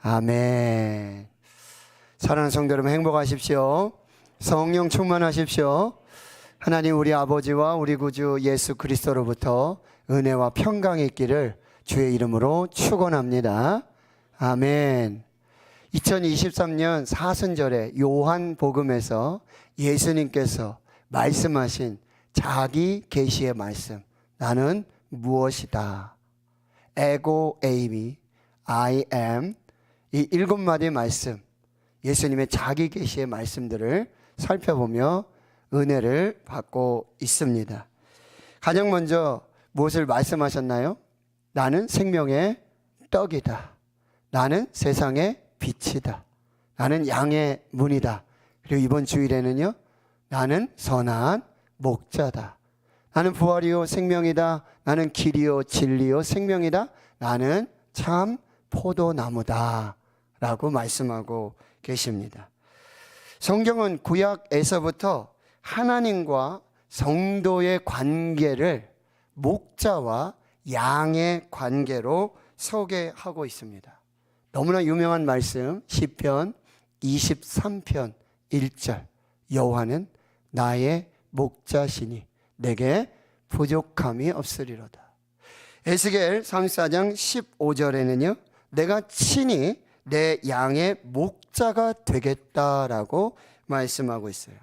아멘. 사랑하는 성도 여러분, 행복하십시오. 성령 충만하십시오. 하나님 우리 아버지와 우리 구주 예수 그리스도로부터 은혜와 평강이 있기를 주의 이름으로 축원합니다. 아멘. 2023년 사순절에 요한복음에서 예수님께서 말씀하신 자기 계시의 말씀, 나는 무엇이다. 에고 에이미, I am, 이 7마디 말씀, 예수님의 자기 계시의 말씀들을 살펴보며 은혜를 받고 있습니다. 가장 먼저 무엇을 말씀하셨나요? 나는 생명의 떡이다. 나는 세상의 빛이다. 나는 양의 문이다. 그리고 이번 주일에는요, 나는 선한 목자다. 나는 부활이요 생명이다. 나는 길이요 진리요 생명이다. 나는 참 포도나무다 라고 말씀하고 계십니다. 성경은 구약에서부터 하나님과 성도의 관계를 목자와 양의 관계로 소개하고 있습니다. 너무나 유명한 말씀 시편 23편 1절, 여호와는 나의 목자시니 내게 부족함이 없으리로다. 에스겔 34장 15절에는요, 내가 친히 내 양의 목자가 되겠다라고 말씀하고 있어요.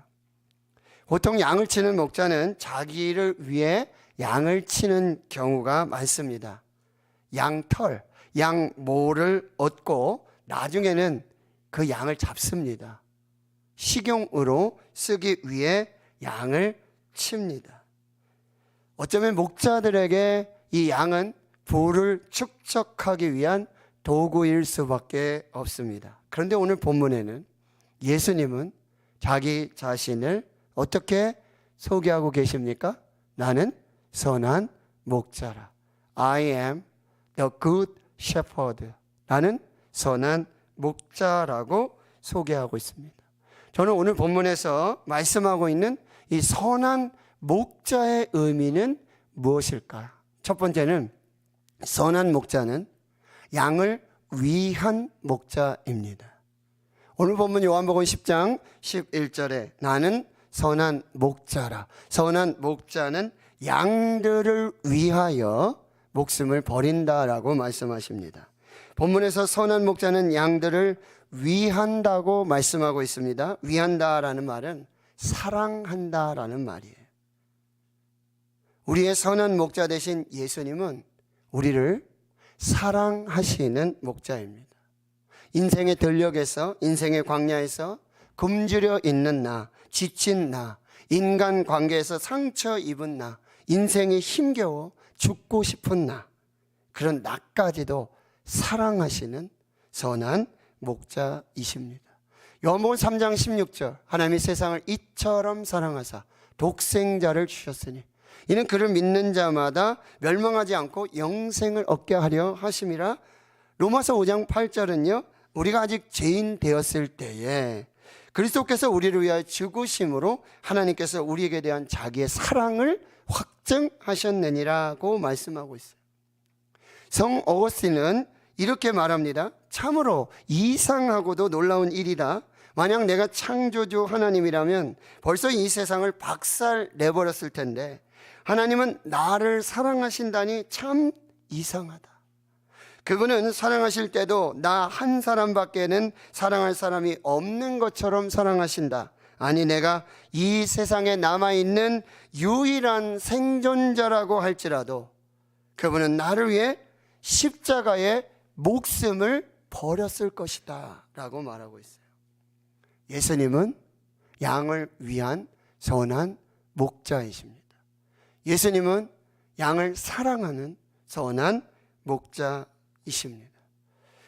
보통 양을 치는 목자는 자기를 위해 양을 치는 경우가 많습니다. 양털, 양모를 얻고 나중에는 그 양을 잡습니다. 식용으로 쓰기 위해 양을 칩니다. 어쩌면 목자들에게 이 양은 부를 축적하기 위한 도구일 수밖에 없습니다. 그런데 오늘 본문에는 예수님은 자기 자신을 어떻게 소개하고 계십니까? 나는 선한 목자라. I am the good shepherd. 나는 선한 목자라고 소개하고 있습니다. 저는 오늘 본문에서 말씀하고 있는 이 선한 목자의 의미는 무엇일까요? 첫 번째는 선한 목자는 양을 위한 목자입니다. 오늘 본문 요한복음 10장 11절에 나는 선한 목자라. 선한 목자는 양들을 위하여 목숨을 버린다라고 말씀하십니다. 본문에서 선한 목자는 양들을 위한다고 말씀하고 있습니다. 위한다라는 말은 사랑한다라는 말이에요. 우리의 선한 목자 되신 예수님은 우리를 사랑하시는 목자입니다. 인생의 들녘에서, 인생의 광야에서 굶주려 있는 나, 지친 나, 인간관계에서 상처 입은 나, 인생이 힘겨워 죽고 싶은 나, 그런 나까지도 사랑하시는 선한 목자이십니다. 요한복음 3장 16절, 하나님이 세상을 이처럼 사랑하사 독생자를 주셨으니 이는 그를 믿는 자마다 멸망하지 않고 영생을 얻게 하려 하심이라. 로마서 5장 8절은요, 우리가 아직 죄인 되었을 때에 그리스도께서 우리를 위하여 죽으심으로 하나님께서 우리에게 대한 자기의 사랑을 확증하셨느니라고 말씀하고 있어요. 성 어거스틴은 이렇게 말합니다. 참으로 이상하고도 놀라운 일이다. 만약 내가 창조주 하나님이라면 벌써 이 세상을 박살 내버렸을 텐데 하나님은 나를 사랑하신다니 참 이상하다. 그분은 사랑하실 때도 나 한 사람밖에는 사랑할 사람이 없는 것처럼 사랑하신다. 아니, 내가 이 세상에 남아있는 유일한 생존자라고 할지라도 그분은 나를 위해 십자가에 목숨을 버렸을 것이다 라고 말하고 있어요. 예수님은 양을 위한 선한 목자이십니다. 예수님은 양을 사랑하는 선한 목자이십니다.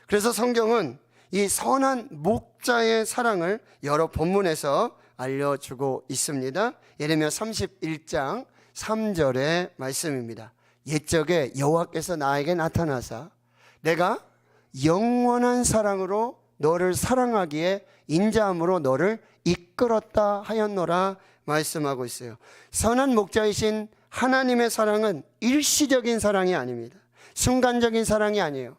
그래서 성경은 이 선한 목자의 사랑을 여러 본문에서 알려주고 있습니다. 예레미야 31장 3절의 말씀입니다. 옛적에 여호와께서 나에게 나타나사 내가 영원한 사랑으로 너를 사랑하기에 인자함으로 너를 이끌었다 하였노라 말씀하고 있어요. 선한 목자이신 하나님의 사랑은 일시적인 사랑이 아닙니다. 순간적인 사랑이 아니에요.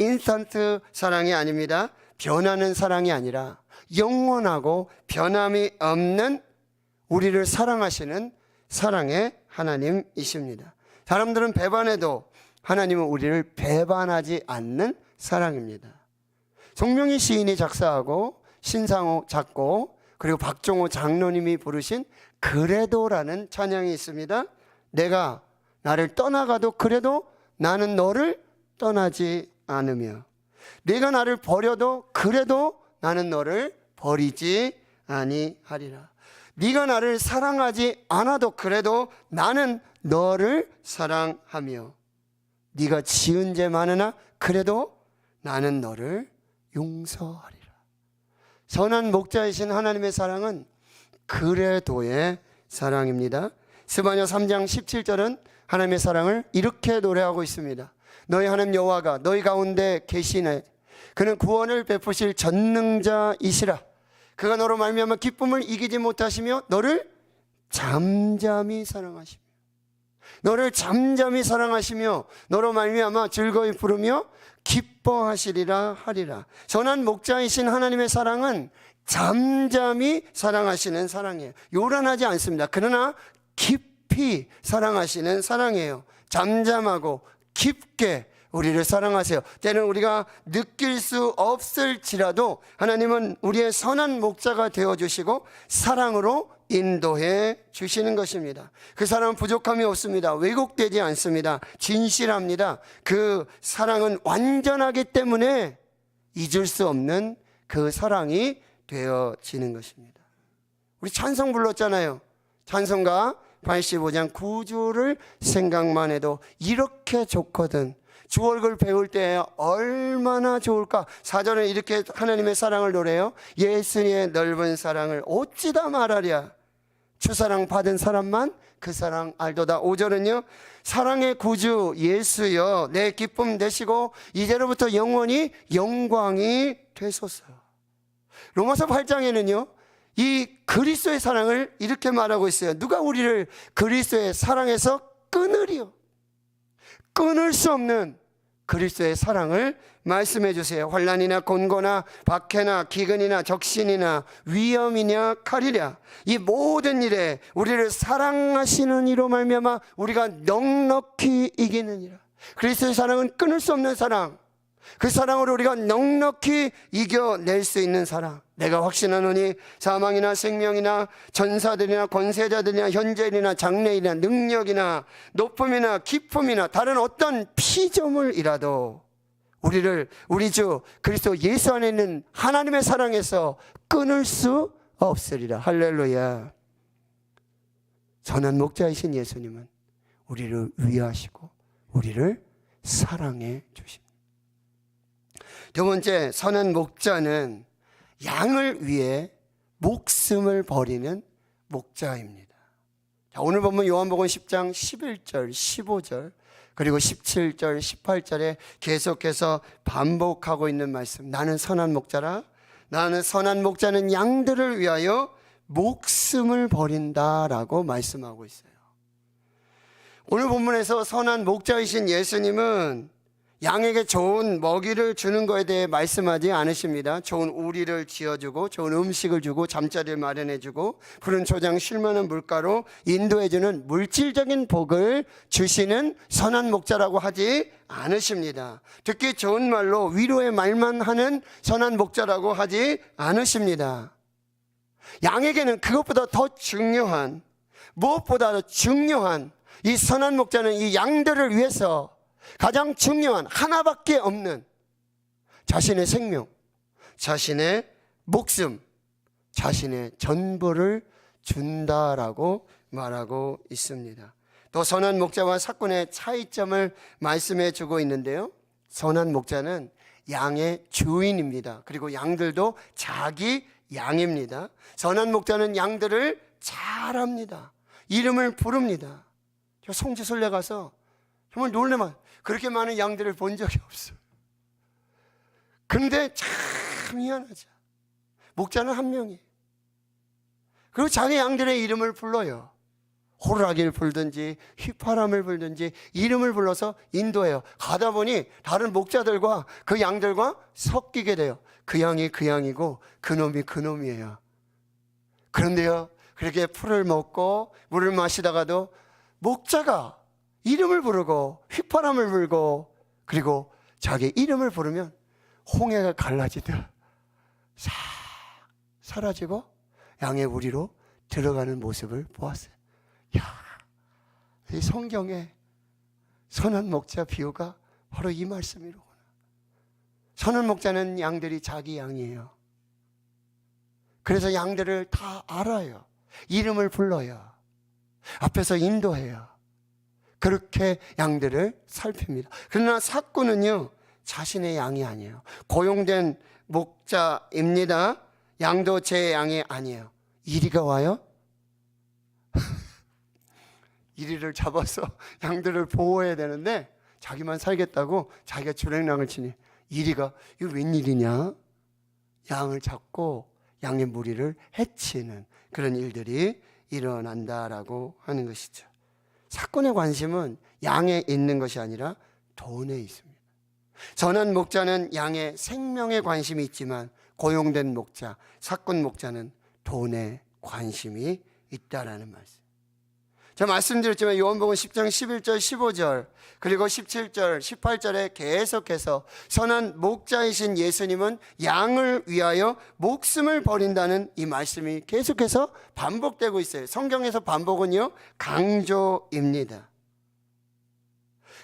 인스턴트 사랑이 아닙니다. 변하는 사랑이 아니라 영원하고 변함이 없는 우리를 사랑하시는 사랑의 하나님이십니다. 사람들은 배반해도 하나님은 우리를 배반하지 않는 사랑입니다. 송명희 시인이 작사하고 신상호 작곡 그리고 박종호 장로님이 부르신 그래도라는 찬양이 있습니다. 내가 나를 떠나가도 그래도 나는 너를 떠나지 않으며 네가 나를 버려도 그래도 나는 너를 버리지 아니하리라. 네가 나를 사랑하지 않아도 그래도 나는 너를 사랑하며 네가 지은 죄 많으나 그래도 나는 너를 용서하리라. 선한 목자이신 하나님의 사랑은 그래도의 사랑입니다. 스바냐 3장 17절은 하나님의 사랑을 이렇게 노래하고 있습니다. 너희 하나님 여호와가 너희 가운데 계시네. 그는 구원을 베푸실 전능자이시라. 그가 너로 말미암아 기쁨을 이기지 못하시며 너를 잠잠히 사랑하시며 너를 잠잠히 사랑하시며 너로 말미암아 즐거이 부르며 기뻐하시리라 하리라. 선한 목자이신 하나님의 사랑은 잠잠히 사랑하시는 사랑이에요. 요란하지 않습니다. 그러나 깊이 사랑하시는 사랑이에요. 잠잠하고 깊게 우리를 사랑하세요. 때는 우리가 느낄 수 없을지라도 하나님은 우리의 선한 목자가 되어주시고 사랑으로 인도해 주시는 것입니다. 그 사랑은 부족함이 없습니다. 왜곡되지 않습니다. 진실합니다. 그 사랑은 완전하기 때문에 잊을 수 없는 그 사랑이 되어지는 것입니다. 우리 찬송 불렀잖아요. 찬송가 85장 9주를 생각만 해도 이렇게 좋거든. 주 얼굴 배울 때 얼마나 좋을까. 4절에 이렇게 하나님의 사랑을 노래해요. 예수의 넓은 사랑을 어찌다 말하랴. 주사랑 받은 사람만 그 사랑 알도다. 5절은요. 사랑의 구주 예수여 내 기쁨 되시고 이제로부터 영원히 영광이 되소서. 로마서 8장에는요. 이 그리스도의 사랑을 이렇게 말하고 있어요. 누가 우리를 그리스도의 사랑에서 끊으리요. 끊을 수 없는 그리스도의 사랑을 말씀해 주세요. 환난이나 곤고나 박해나 기근이나 적신이나 위험이냐 칼이랴 이 모든 일에 우리를 사랑하시는 이로 말미암아 우리가 넉넉히 이기느니라. 그리스도의 사랑은 끊을 수 없는 사랑. 그 사랑으로 우리가 넉넉히 이겨낼 수 있는 사랑. 내가 확신하노니 사망이나 생명이나 전사들이나 권세자들이나 현재일이나 장래일이나 능력이나 높음이나 깊음이나 다른 어떤 피조물이라도 우리를 우리 주 그리스도 예수 안에 있는 하나님의 사랑에서 끊을 수 없으리라. 할렐루야. 선한 목자이신 예수님은 우리를 위하시고 우리를 사랑해 주십니다. 두 번째, 선한 목자는 양을 위해 목숨을 버리는 목자입니다. 자, 오늘 보면 요한복음 10장 11절, 15절 그리고 17절, 18절에 계속해서 반복하고 있는 말씀. 나는 선한 목자라. 나는 선한 목자는 양들을 위하여 목숨을 버린다라고 말씀하고 있어요. 오늘 본문에서 선한 목자이신 예수님은 양에게 좋은 먹이를 주는 것에 대해 말씀하지 않으십니다. 좋은 우리를 지어주고 좋은 음식을 주고 잠자리를 마련해주고 푸른 초장 쉴만한 물가로 인도해주는 물질적인 복을 주시는 선한 목자라고 하지 않으십니다. 듣기 좋은 말로 위로의 말만 하는 선한 목자라고 하지 않으십니다. 양에게는 그것보다 더 중요한, 무엇보다 더 중요한 이 선한 목자는 이 양들을 위해서 가장 중요한 하나밖에 없는 자신의 생명, 자신의 목숨, 자신의 전부를 준다라고 말하고 있습니다. 또 선한 목자와 삭군의 차이점을 말씀해 주고 있는데요. 선한 목자는 양의 주인입니다. 그리고 양들도 자기 양입니다. 선한 목자는 양들을 잘 합니다. 이름을 부릅니다. 저 송지솔래 가서 정말 놀래만 그렇게 많은 양들을 본 적이 없어요. 그런데 참 희한하죠. 목자는 한 명이에요. 그리고 자기 양들의 이름을 불러요. 호루라기를 불든지 휘파람을 불든지 이름을 불러서 인도해요. 가다 보니 다른 목자들과 그 양들과 섞이게 돼요. 그 양이 그 양이고 그 놈이 그 놈이에요. 그런데요, 그렇게 풀을 먹고 물을 마시다가도 목자가 이름을 부르고 휘파람을 불고 그리고 자기 이름을 부르면 홍해가 갈라지듯 싹 사라지고 양의 우리로 들어가는 모습을 보았어요. 야, 이 성경에 선한 목자 비유가 바로 이 말씀이로구나. 선한 목자는 양들이 자기 양이에요. 그래서 양들을 다 알아요. 이름을 불러요. 앞에서 인도해요. 그렇게 양들을 살핍니다. 그러나 삭구는요, 자신의 양이 아니에요. 고용된 목자입니다. 양도 제 양이 아니에요. 이리가 와요? 이리를 잡아서 양들을 보호해야 되는데 자기만 살겠다고 자기가 주랭랑을 치니 이리가 이거 웬일이냐? 양을 잡고 양의 무리를 해치는 그런 일들이 일어난다라고 하는 것이죠. 사건의 관심은 양에 있는 것이 아니라 돈에 있습니다. 선한 목자는 양의 생명에 관심이 있지만 고용된 목자, 사건 목자는 돈에 관심이 있다라는 말씀. 제가 말씀드렸지만 요한복음 10장 11절 15절 그리고 17절 18절에 계속해서 선한 목자이신 예수님은 양을 위하여 목숨을 버린다는 이 말씀이 계속해서 반복되고 있어요. 성경에서 반복은요, 강조입니다.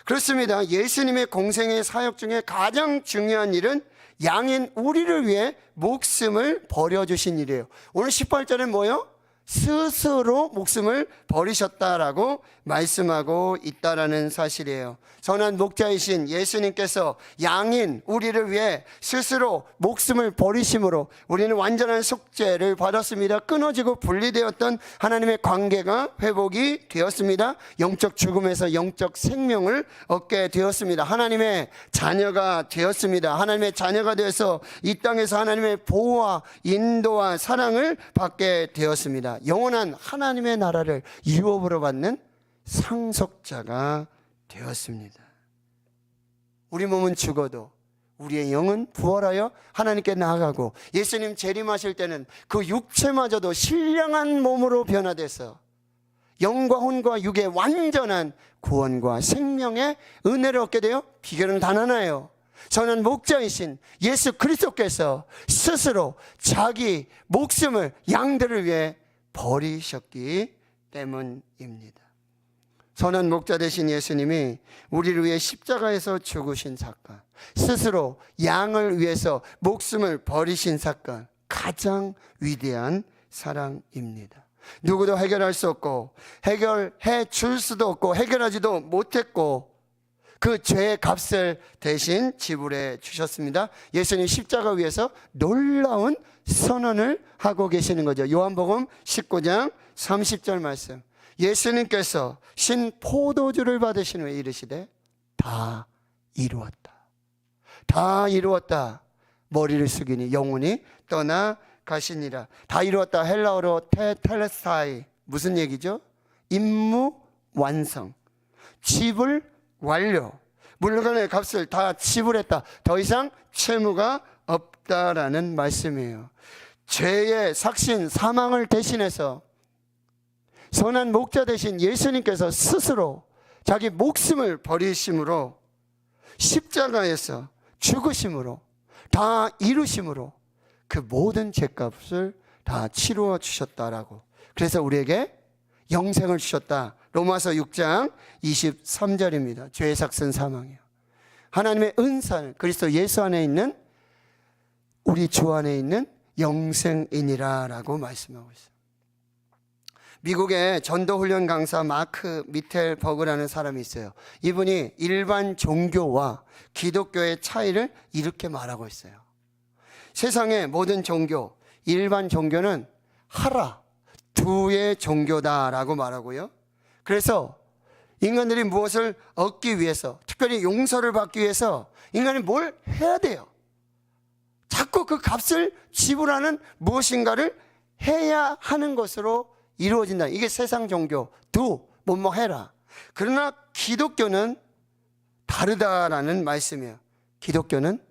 그렇습니다. 예수님의 공생의 사역 중에 가장 중요한 일은 양인 우리를 위해 목숨을 버려주신 일이에요. 오늘 18절에 뭐요? 스스로 목숨을 버리셨다라고 말씀하고 있다라는 사실이에요. 선한 목자이신 예수님께서 양인 우리를 위해 스스로 목숨을 버리심으로 우리는 완전한 속죄를 받았습니다. 끊어지고 분리되었던 하나님의 관계가 회복이 되었습니다. 영적 죽음에서 영적 생명을 얻게 되었습니다. 하나님의 자녀가 되었습니다. 하나님의 자녀가 되어서 이 땅에서 하나님의 보호와 인도와 사랑을 받게 되었습니다. 영원한 하나님의 나라를 유업으로 받는 상속자가 되었습니다. 우리 몸은 죽어도 우리의 영은 부활하여 하나님께 나아가고 예수님 재림하실 때는 그 육체마저도 신령한 몸으로 변화돼서 영과 혼과 육의 완전한 구원과 생명의 은혜를 얻게 되어 비결은 단 하나예요. 선한 목자이신 예수 그리스도께서 스스로 자기 목숨을 양들을 위해 버리셨기 때문입니다. 선한 목자 되신 예수님이 우리를 위해 십자가에서 죽으신 사건, 스스로 양을 위해서 목숨을 버리신 사건, 가장 위대한 사랑입니다. 누구도 해결할 수 없고 해결해 줄 수도 없고 해결하지도 못했고 그 죄의 값을 대신 지불해 주셨습니다. 예수님 십자가 위에서 놀라운 선언을 하고 계시는 거죠. 요한복음 19장 30절 말씀. 예수님께서 신 포도주를 받으신 후에 이르시되 다 이루었다. 다 이루었다. 머리를 숙이니 영혼이 떠나가시니라. 다 이루었다. 헬라어로 테텔레스타이. 무슨 얘기죠? 임무 완성. 지불 완료. 물건의 값을 다 지불했다. 더 이상 채무가 없다라는 말씀이에요. 죄의 삭신 사망을 대신해서 선한 목자 되신 예수님께서 스스로 자기 목숨을 버리심으로 십자가에서 죽으심으로 다 이루심으로 그 모든 죄값을 다 치루어 주셨다라고. 그래서 우리에게 영생을 주셨다. 로마서 6장 23절입니다. 죄의 삭슨 사망이요. 하나님의 은사는 그리스도 예수 안에 있는 우리 주 안에 있는 영생이니라 라고 말씀하고 있어요. 미국의 전도훈련 강사 마크 미텔버그라는 사람이 있어요. 이분이 일반 종교와 기독교의 차이를 이렇게 말하고 있어요. 세상의 모든 종교, 일반 종교는 하라, 두의 종교다라고 말하고요. 그래서 인간들이 무엇을 얻기 위해서, 특별히 용서를 받기 위해서 인간이 뭘 해야 돼요. 자꾸 그 값을 지불하는 무엇인가를 해야 하는 것으로 이루어진다. 이게 세상 종교. do, 뭐뭐 해라. 그러나 기독교는 다르다라는 말씀이에요. 기독교는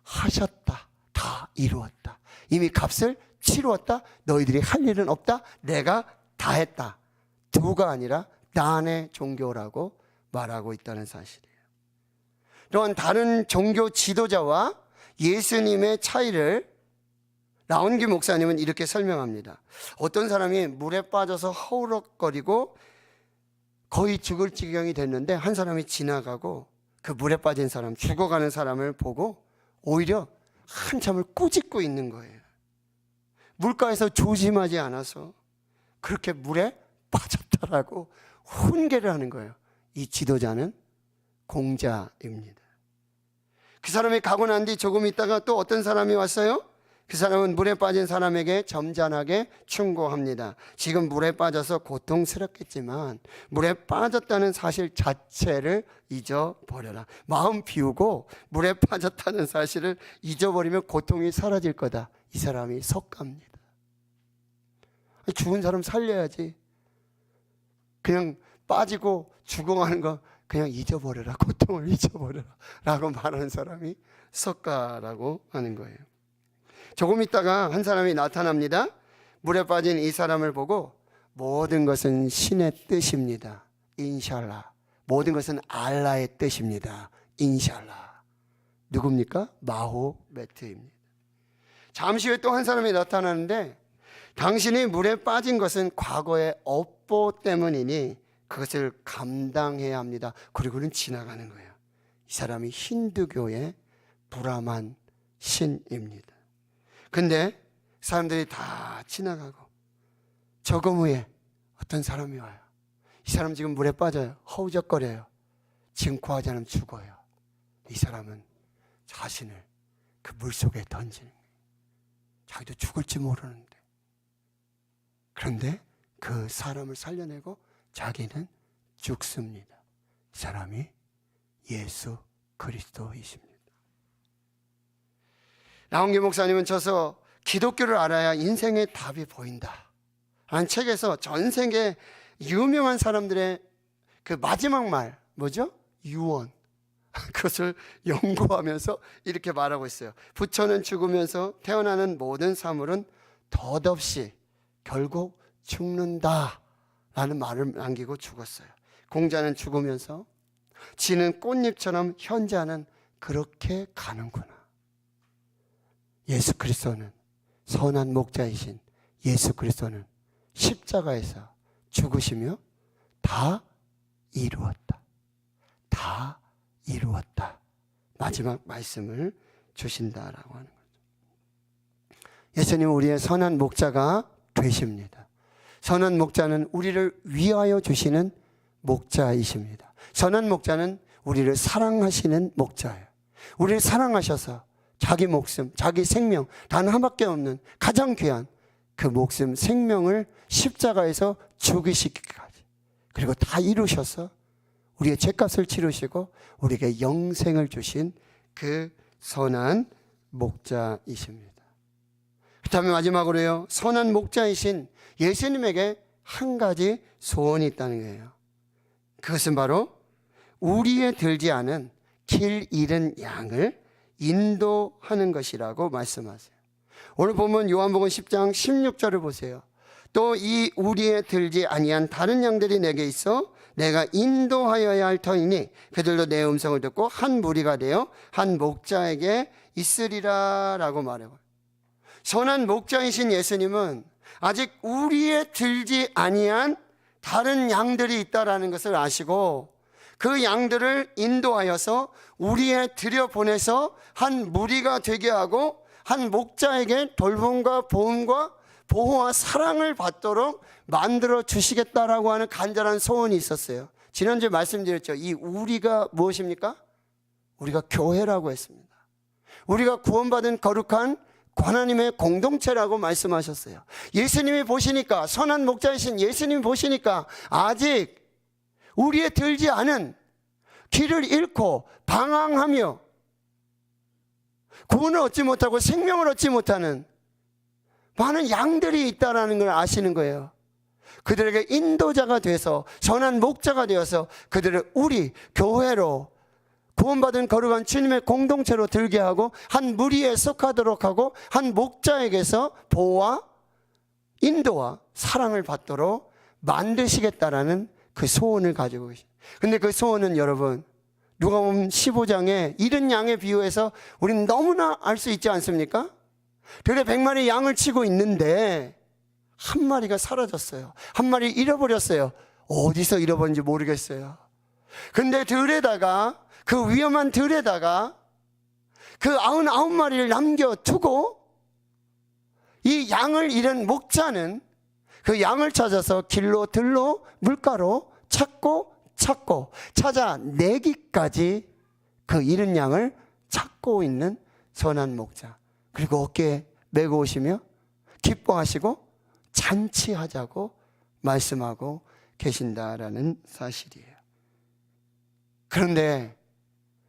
하셨다. 다 이루었다. 이미 값을 치루었다. 너희들이 할 일은 없다. 내가 다 했다. do가 아니라 나의 종교라고 말하고 있다는 사실이에요. 또한 다른 종교 지도자와 예수님의 차이를 라운기 목사님은 이렇게 설명합니다. 어떤 사람이 물에 빠져서 허우럭거리고 거의 죽을 지경이 됐는데 한 사람이 지나가고 그 물에 빠진 사람, 죽어가는 사람을 보고 오히려 한참을 꾸짖고 있는 거예요. 물가에서 조심하지 않아서 그렇게 물에 빠졌다라고 훈계를 하는 거예요. 이 지도자는 공자입니다. 그 사람이 가고 난 뒤 조금 있다가 또 어떤 사람이 왔어요. 그 사람은 물에 빠진 사람에게 점잖하게 충고합니다. 지금 물에 빠져서 고통스럽겠지만 물에 빠졌다는 사실 자체를 잊어버려라. 마음 비우고 물에 빠졌다는 사실을 잊어버리면 고통이 사라질 거다. 이 사람이 석가입니다. 죽은 사람 살려야지. 그냥 빠지고 죽어가는 거 그냥 잊어버려라. 고통을 잊어버려라 라고 말하는 사람이 석가라고 하는 거예요. 조금 있다가 한 사람이 나타납니다. 물에 빠진 이 사람을 보고 모든 것은 신의 뜻입니다. 인샬라. 모든 것은 알라의 뜻입니다. 인샬라. 누굽니까? 마호메트입니다. 잠시 후에 또 한 사람이 나타나는데 당신이 물에 빠진 것은 과거의 업보 때문이니 그것을 감당해야 합니다. 그리고는 지나가는 거예요. 이 사람이 힌두교의 브라만 신입니다. 근데 사람들이 다 지나가고 조금 후에 어떤 사람이 와요. 이 사람 지금 물에 빠져요. 허우적거려요. 지금 구하지 않으면 죽어요. 이 사람은 자신을 그 물속에 던지는 거예요. 자기도 죽을지 모르는데. 그런데 그 사람을 살려내고 자기는 죽습니다. 이 사람이 예수 그리스도이십니다. 라운기 목사님은 저서 기독교를 알아야 인생의 답이 보인다 라는 책에서 전 세계 유명한 사람들의 그 마지막 말 뭐죠? 유언. 그것을 연구하면서 이렇게 말하고 있어요. 부처는 죽으면서 태어나는 모든 사물은 덧없이 결국 죽는다 라는 말을 남기고 죽었어요. 공자는 죽으면서 지는 꽃잎처럼 현자는 그렇게 가는구나. 예수 그리스도는 선한 목자이신 예수 그리스도는 십자가에서 죽으시며 다 이루었다. 다 이루었다. 마지막 말씀을 주신다라고 하는 거죠. 예수님은 우리의 선한 목자가 되십니다. 선한 목자는 우리를 위하여 주시는 목자이십니다. 선한 목자는 우리를 사랑하시는 목자예요. 우리를 사랑하셔서 자기 목숨, 자기 생명 단 하나밖에 없는 가장 귀한 그 목숨, 생명을 십자가에서 죽이시기까지 그리고 다 이루셔서 우리의 죄값을 치르시고 우리에게 영생을 주신 그 선한 목자이십니다. 그 다음에 마지막으로요, 선한 목자이신 예수님에게 한 가지 소원이 있다는 거예요. 그것은 바로 우리의 들지 않은 길 잃은 양을 인도하는 것이라고 말씀하세요. 오늘 보면 요한복음 10장 16절을 보세요. 또 이 우리의 들지 아니한 다른 양들이 내게 있어 내가 인도하여야 할 터이니 그들도 내 음성을 듣고 한 무리가 되어 한 목자에게 있으리라 라고 말해요. 선한 목자이신 예수님은 아직 우리의 들지 아니한 다른 양들이 있다라는 것을 아시고 그 양들을 인도하여서 우리의 들여보내서 한 무리가 되게 하고 한 목자에게 돌봄과 보험과 보호와 사랑을 받도록 만들어 주시겠다라고 하는 간절한 소원이 있었어요. 지난주에 말씀드렸죠. 이 우리가 무엇입니까? 우리가 교회라고 했습니다. 우리가 구원받은 거룩한 하나님의 공동체라고 말씀하셨어요. 예수님이 보시니까, 선한 목자이신 예수님이 보시니까 아직 우리의 들지 않은 길을 잃고 방황하며 구원을 얻지 못하고 생명을 얻지 못하는 많은 양들이 있다라는 걸 아시는 거예요. 그들에게 인도자가 돼서 선한 목자가 되어서 그들을 우리 교회로 구원받은 거룩한 주님의 공동체로 들게 하고 한 무리에 속하도록 하고 한 목자에게서 보호와 인도와 사랑을 받도록 만드시겠다라는 그 소원을 가지고 계십니다. 근데 그 소원은 여러분 누가복음 15장에 잃은 양의 비유에서 우리는 너무나 알 수 있지 않습니까? 들에 100마리 양을 치고 있는데 한 마리가 사라졌어요. 한 마리 잃어버렸어요. 어디서 잃어버린지 모르겠어요. 근데 들에다가 그 위험한 들에다가 그 99마리를 남겨두고 이 양을 잃은 목자는 그 양을 찾아서 길로 들로 물가로 찾고 찾아내기까지 그 잃은 양을 찾고 있는 선한 목자, 그리고 어깨에 메고 오시며 기뻐하시고 잔치하자고 말씀하고 계신다라는 사실이에요. 그런데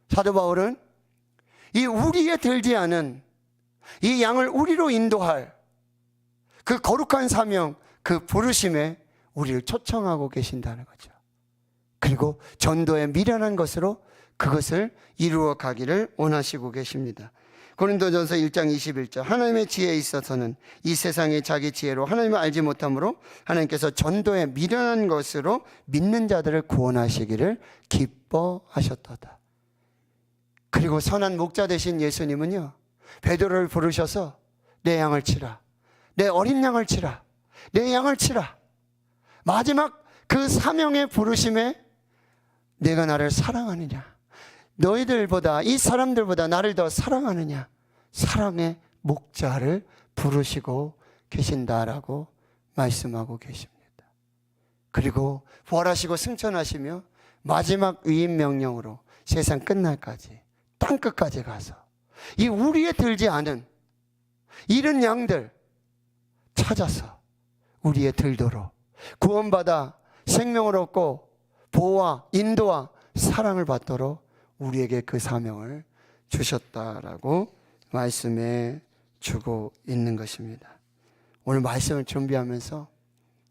사도 바울은 이 우리에 들지 않은 이 양을 우리로 인도할 그 거룩한 사명, 그 부르심에 우리를 초청하고 계신다는 거죠. 그리고 전도의 미련한 것으로 그것을 이루어 가기를 원하시고 계십니다. 고린도전서 1장 21절 하나님의 지혜에 있어서는 이 세상의 자기 지혜로 하나님을 알지 못하므로 하나님께서 전도의 미련한 것으로 믿는 자들을 구원하시기를 기뻐하셨도다. 그리고 선한 목자 되신 예수님은요, 베드로를 부르셔서 내 양을 치라, 내 어린 양을 치라, 내 양을 치라. 마지막 그 사명의 부르심에 내가 나를 사랑하느냐, 너희들보다 이 사람들보다 나를 더 사랑하느냐, 사랑의 목자를 부르시고 계신다라고 말씀하고 계십니다. 그리고 부활하시고 승천하시며 마지막 위임 명령으로 세상 끝날까지 땅끝까지 가서 이 우리에 들지 않은 잃은 양들 찾아서 우리에 들도록 구원받아 생명을 얻고 보호와 인도와 사랑을 받도록 우리에게 그 사명을 주셨다라고 말씀해 주고 있는 것입니다. 오늘 말씀을 준비하면서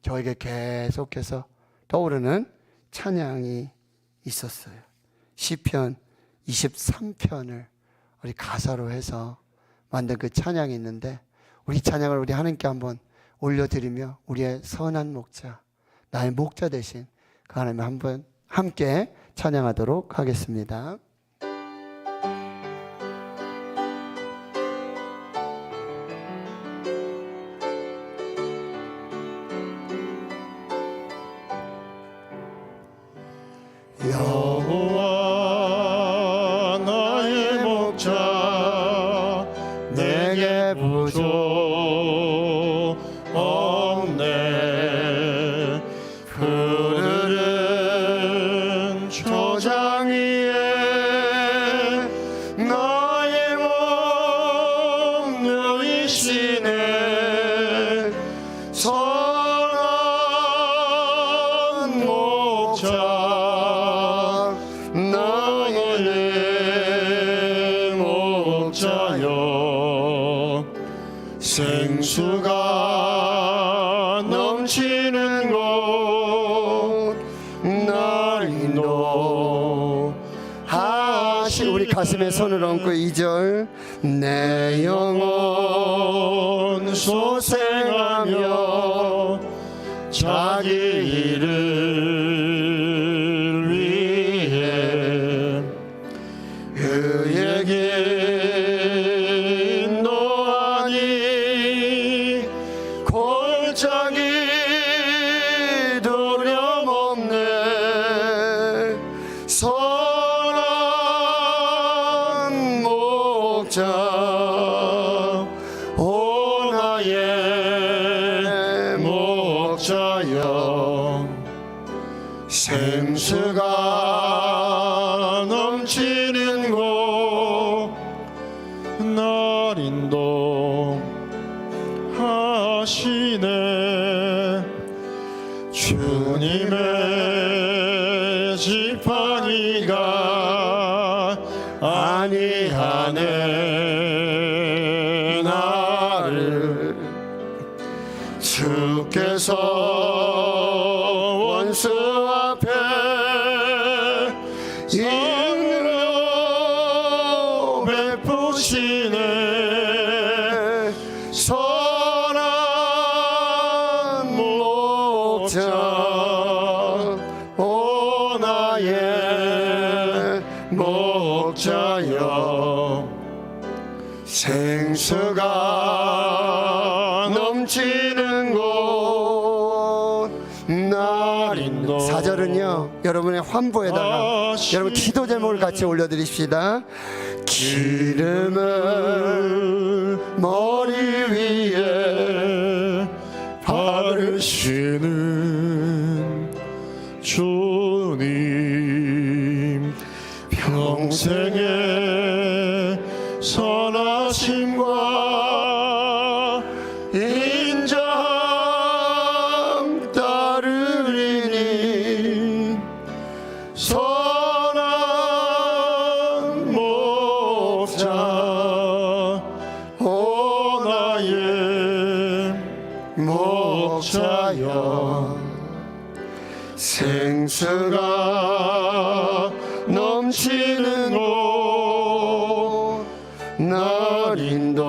저에게 계속해서 떠오르는 찬양이 있었어요. 시편 23편을 우리 가사로 해서 만든 그 찬양이 있는데, 우리 찬양을 우리 하나님께 한번 올려드리며 우리의 선한 목자, 나의 목자 되신 그 하나님 한번 함께 찬양하도록 하겠습니다. 여호와 나의 목자 내게 부족 없네. 푸르른 초장 위에 나의 목 누이시네. 선한 목자 나의 목자여, 생수가 넘치는 곳 날 인도하시. 우리 가슴에 손을 얹고 2절 내 영혼 소생하며 자기 일을 위해 그의 길 인도하니 골짜기 두려움없네. 선한 목자 오 나의 목자여, 생수가 넘치는 곳 날 인도하시네. 주님의 지팡이가 아니하네. 나를 주께서 생수가 넘치는 곳 나린도. 4절은요 여러분의 환부에다가 여러분 기도 제목을 같이 올려드립시다. 기름을 머리 위에 바르시는 주님, 평생의 선하심과 인자함 따르리니 선한 목자 오 나의 목자여. 생수가 넘치는 곳 날 인도하시네.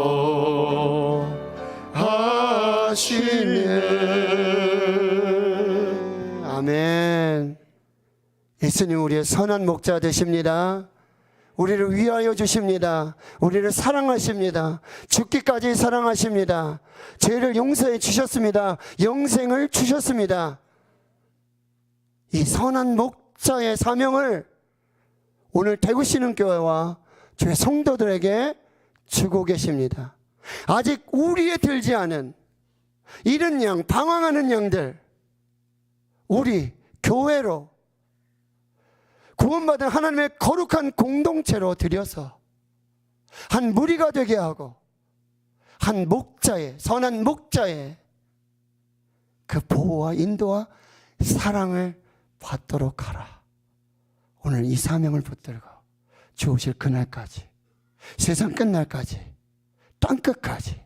아멘. 예수님 우리의 선한 목자 되십니다. 우리를 위하여 주십니다. 우리를 사랑하십니다. 죽기까지 사랑하십니다. 죄를 용서해 주셨습니다. 영생을 주셨습니다. 이 선한 목자의 사명을 오늘 대구신흥교회와 주의 성도들에게 주고 계십니다. 아직 우리에 들지 않은 잃은 양, 방황하는 양들, 우리 교회로 구원받은 하나님의 거룩한 공동체로 들여서 한 무리가 되게 하고 한 목자의, 선한 목자의 그 보호와 인도와 사랑을 받도록 하라. 오늘 이 사명을 붙들고 주 오실 그날까지, 세상 끝날까지, 땅끝까지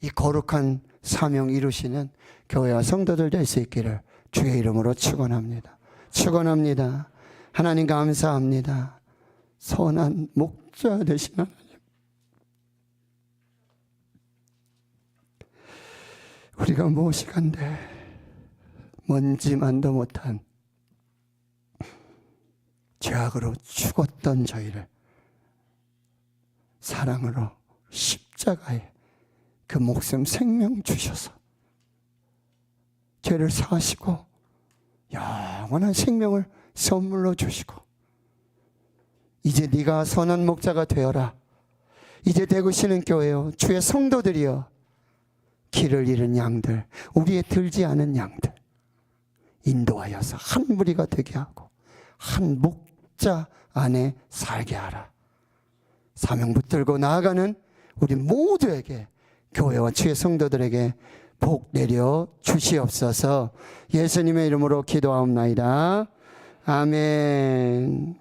이 거룩한 사명 이루시는 교회와 성도들 될 수 있기를 주의 이름으로 축원합니다. 축원합니다. 하나님 감사합니다. 선한 목자 되신 하나님, 우리가 무엇이간데 먼지만도 못한 죄악으로 죽었던 저희를 사랑으로 십자가에 그 목숨 생명 주셔서 죄를 사하시고 영원한 생명을 선물로 주시고, 이제 네가 선한 목자가 되어라. 이제 대구시는 교회요 주의 성도들이여, 길을 잃은 양들, 우리의 들지 않은 양들 인도하여서 한 무리가 되게 하고 한 목자 안에 살게 하라. 사명 붙들고 나아가는 우리 모두에게, 교회와 주의 성도들에게 복 내려 주시옵소서. 예수님의 이름으로 기도하옵나이다. 아멘.